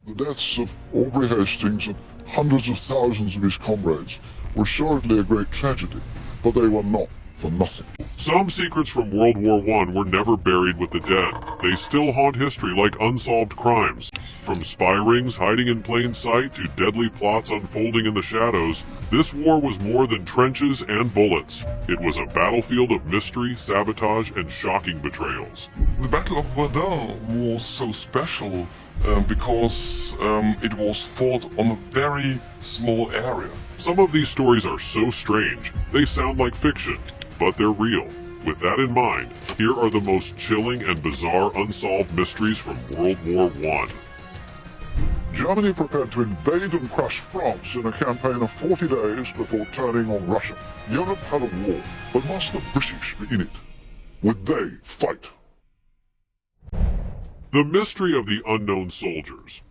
The deaths of Aubrey Hastings and hundreds of thousands of his comrades were assuredly a great tragedy, but they were not for nothing. Some secrets from World War I were never buried with the dead. They still haunt history like unsolved crimes. From spy rings hiding in plain sight to deadly plots unfolding in the shadows, this war was more than trenches and bullets. It was a battlefield of mystery, sabotage, and shocking betrayals. The Battle of Verdun was so special because it was fought on a very small area. Some of these stories are so strange, they sound like fiction, but they're real. With that in mind, here are the most chilling and bizarre unsolved mysteries from World War I. Germany prepared to invade and crush France in a campaign of 40 days before turning on Russia. Europe had a war, but must the British be in it? Would they fight? The mystery of the unknown soldiers.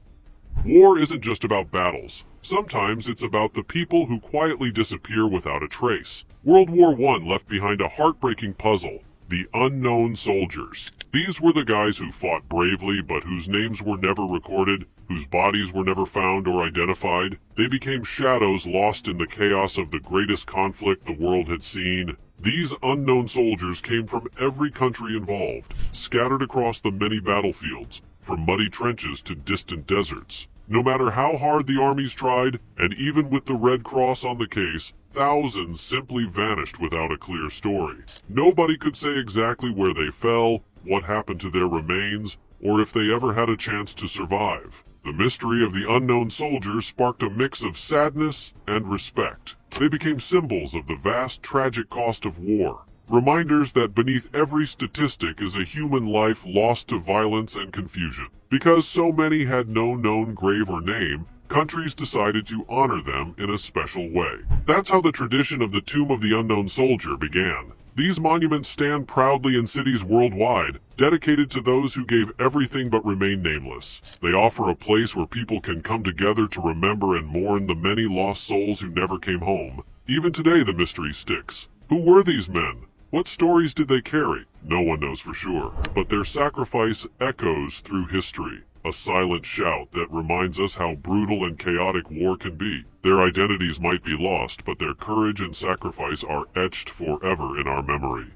War isn't just about battles. Sometimes it's about the people who quietly disappear without a trace. World War I left behind a heartbreaking puzzle: the unknown soldiers. These were the guys who fought bravely but whose names were never recorded, whose bodies were never found or identified. They became shadows lost in the chaos of the greatest conflict the world had seen. These unknown soldiers came from every country involved, scattered across the many battlefields, from muddy trenches to distant deserts. No matter how hard the armies tried, and even with the Red Cross on the case, thousands simply vanished without a clear story. Nobody could say exactly where they fell, what happened to their remains, or if they ever had a chance to survive. The mystery of the unknown soldiers sparked a mix of sadness and respect. They became symbols of the vast, tragic cost of war. Reminders that beneath every statistic is a human life lost to violence and confusion. Because so many had no known grave or name, countries decided to honor them in a special way. That's how the tradition of the Tomb of the Unknown Soldier began. These monuments stand proudly in cities worldwide, dedicated to those who gave everything but remain nameless. They offer a place where people can come together to remember and mourn the many lost souls who never came home. Even today the mystery sticks. Who were these men? What stories did they carry? No one knows for sure, but their sacrifice echoes through history, a silent shout that reminds us how brutal and chaotic war can be. Their identities might be lost, but their courage and sacrifice are etched forever in our memory.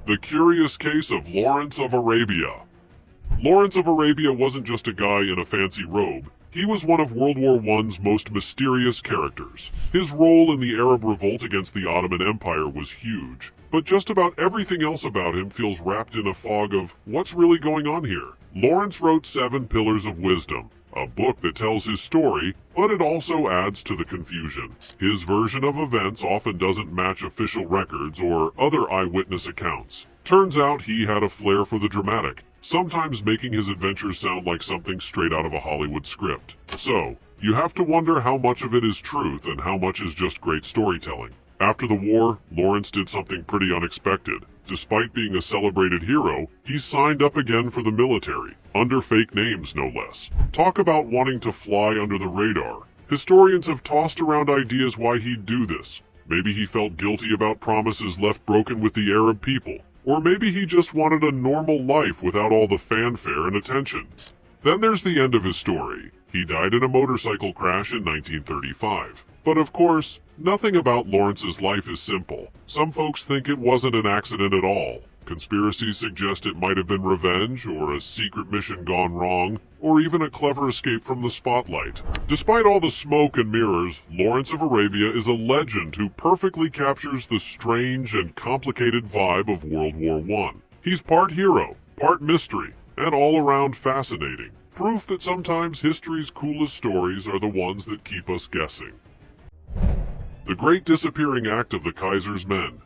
The curious case of Lawrence of Arabia. Lawrence of Arabia wasn't just a guy in a fancy robe. He was one of World War I's most mysterious characters. His role in the Arab revolt against the Ottoman Empire was huge, but just about everything else about him feels wrapped in a fog of what's really going on here. Lawrence wrote 7 Pillars of Wisdom, a book that tells his story, but it also adds to the confusion. His version of events often doesn't match official records or other eyewitness accounts. Turns out he had a flair for the dramatic, sometimes making his adventures sound like something straight out of a Hollywood script. So, you have to wonder how much of it is truth and how much is just great storytelling. After the war, Lawrence did something pretty unexpected. Despite being a celebrated hero, he signed up again for the military, under fake names no less. Talk about wanting to fly under the radar. Historians have tossed around ideas why he'd do this. Maybe he felt guilty about promises left broken with the Arab people. Or maybe he just wanted a normal life without all the fanfare and attention. Then there's the end of his story. He died in a motorcycle crash in 1935. But of course, nothing about Lawrence's life is simple. Some folks think it wasn't an accident at all. Conspiracies suggest it might have been revenge, or a secret mission gone wrong, or even a clever escape from the spotlight. Despite all the smoke and mirrors, Lawrence of Arabia is a legend who perfectly captures the strange and complicated vibe of World War I. He's part hero, part mystery, and all around fascinating. Proof that sometimes history's coolest stories are the ones that keep us guessing. The Great Disappearing Act of the Kaiser's Men.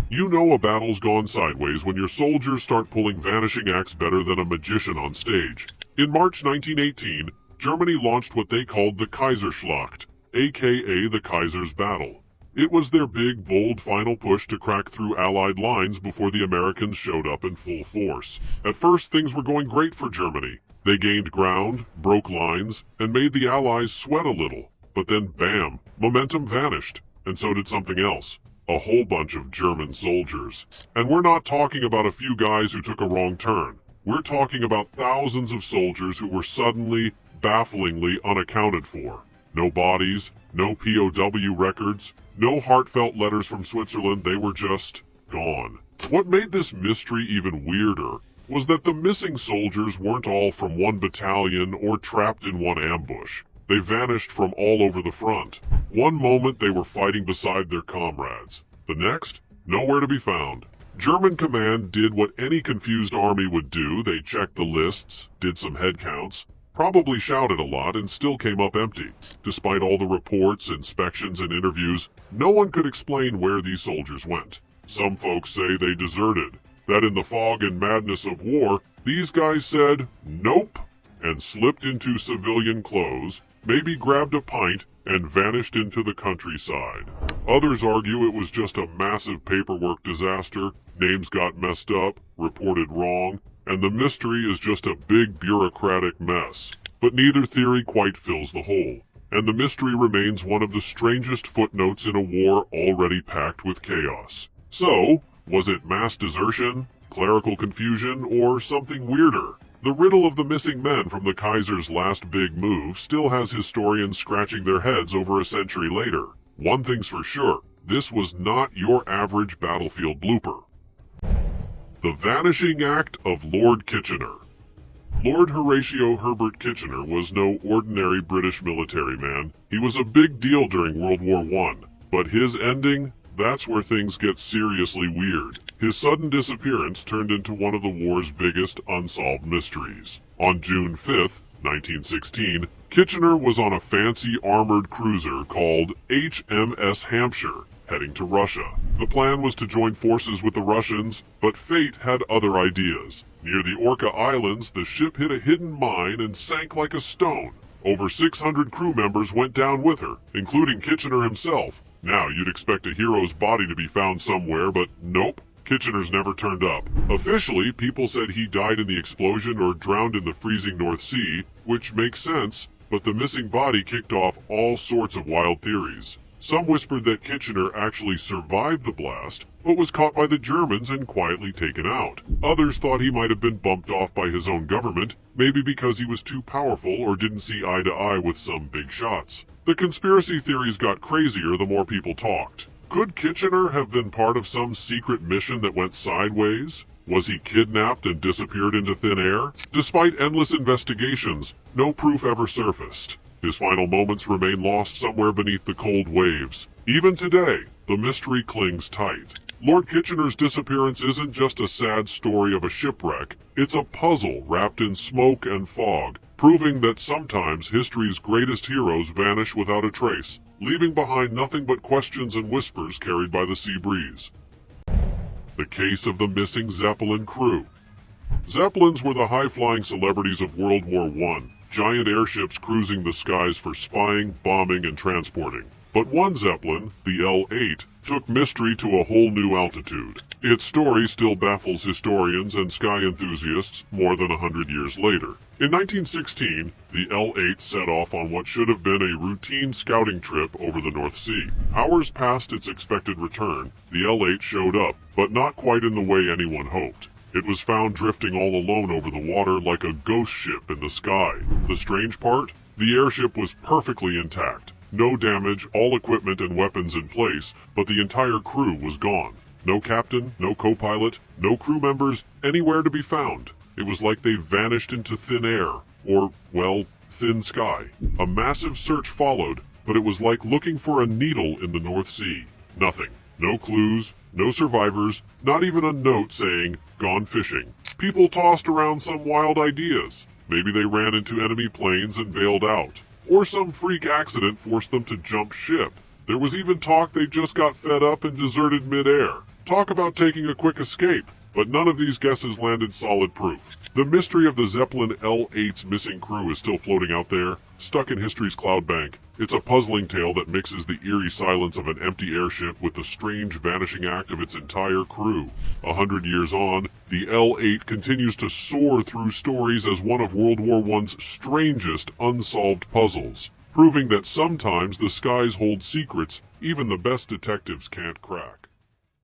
You know a battle's gone sideways when your soldiers start pulling vanishing acts better than a magician on stage. In March 1918, Germany launched what they called the Kaiserschlacht, aka the Kaiser's Battle. It was their big, bold final push to crack through Allied lines before the Americans showed up in full force. At first, things were going great for Germany. They gained ground, broke lines, and made the Allies sweat a little. But then, bam, momentum vanished, and so did something else. A whole bunch of German soldiers. And we're not talking about a few guys who took a wrong turn. We're talking about thousands of soldiers who were suddenly bafflingly unaccounted for. No bodies, no POW records, no heartfelt letters from Switzerland, they were just gone. What made this mystery even weirder was that the missing soldiers weren't all from one battalion or trapped in one ambush. They vanished from all over the front. One moment they were fighting beside their comrades. The next, nowhere to be found. German command did what any confused army would do. They checked the lists, did some head counts, probably shouted a lot, and still came up empty. Despite all the reports, inspections, and interviews, no one could explain where these soldiers went. Some folks say they deserted, that in the fog and madness of war, these guys said, nope, and slipped into civilian clothes, maybe grabbed a pint, and vanished into the countryside. Others argue it was just a massive paperwork disaster, names got messed up, reported wrong, and the mystery is just a big bureaucratic mess. But neither theory quite fills the hole, and the mystery remains one of the strangest footnotes in a war already packed with chaos. So, was it mass desertion, clerical confusion, or something weirder? The riddle of the missing men from the Kaiser's last big move still has historians scratching their heads over a century later. One thing's for sure, this was not your average battlefield blooper. The Vanishing Act of Lord Kitchener. Lord Horatio Herbert Kitchener was no ordinary British military man. He was a big deal during World War I, but his ending? That's where things get seriously weird. His sudden disappearance turned into one of the war's biggest unsolved mysteries. On June 5th, 1916, Kitchener was on a fancy armored cruiser called HMS Hampshire, heading to Russia. The plan was to join forces with the Russians, but fate had other ideas. Near the Orca Islands, the ship hit a hidden mine and sank like a stone. Over 600 crew members went down with her, including Kitchener himself. Now, you'd expect a hero's body to be found somewhere, but nope. Kitchener's never turned up. Officially, people said he died in the explosion or drowned in the freezing North Sea, which makes sense, but the missing body kicked off all sorts of wild theories. Some whispered that Kitchener actually survived the blast, but was caught by the Germans and quietly taken out. Others thought he might have been bumped off by his own government, maybe because he was too powerful or didn't see eye to eye with some big shots. The conspiracy theories got crazier the more people talked. Could Kitchener have been part of some secret mission that went sideways? Was he kidnapped and disappeared into thin air? Despite endless investigations, no proof ever surfaced. His final moments remain lost somewhere beneath the cold waves. Even today, the mystery clings tight. Lord Kitchener's disappearance isn't just a sad story of a shipwreck, it's a puzzle wrapped in smoke and fog, proving that sometimes history's greatest heroes vanish without a trace, leaving behind nothing but questions and whispers carried by the sea breeze. The case of the missing Zeppelin crew. Zeppelins were the high-flying celebrities of World War I, giant airships cruising the skies for spying, bombing, and transporting. But one Zeppelin, the L-8, took mystery to a whole new altitude. Its story still baffles historians and sky enthusiasts more than 100 years later. In 1916, the L-8 set off on what should have been a routine scouting trip over the North Sea. Hours past its expected return, the L-8 showed up, but not quite in the way anyone hoped. It was found drifting all alone over the water like a ghost ship in the sky. The strange part? The airship was perfectly intact. No damage, all equipment and weapons in place, but the entire crew was gone. No captain, no co-pilot, no crew members, anywhere to be found. It was like they vanished into thin air, or, well, thin sky. A massive search followed, but it was like looking for a needle in the North Sea. Nothing. No clues, no survivors, not even a note saying, "Gone fishing." People tossed around some wild ideas. Maybe they ran into enemy planes and bailed out. Or some freak accident forced them to jump ship. There was even talk they just got fed up and deserted mid-air. Talk about taking a quick escape. But none of these guesses landed solid proof. The mystery of the Zeppelin L-8's missing crew is still floating out there, stuck in history's cloud bank. It's a puzzling tale that mixes the eerie silence of an empty airship with the strange vanishing act of its entire crew. 100 years on, the L-8 continues to soar through stories as one of World War I's strangest unsolved puzzles, proving that sometimes the skies hold secrets even the best detectives can't crack.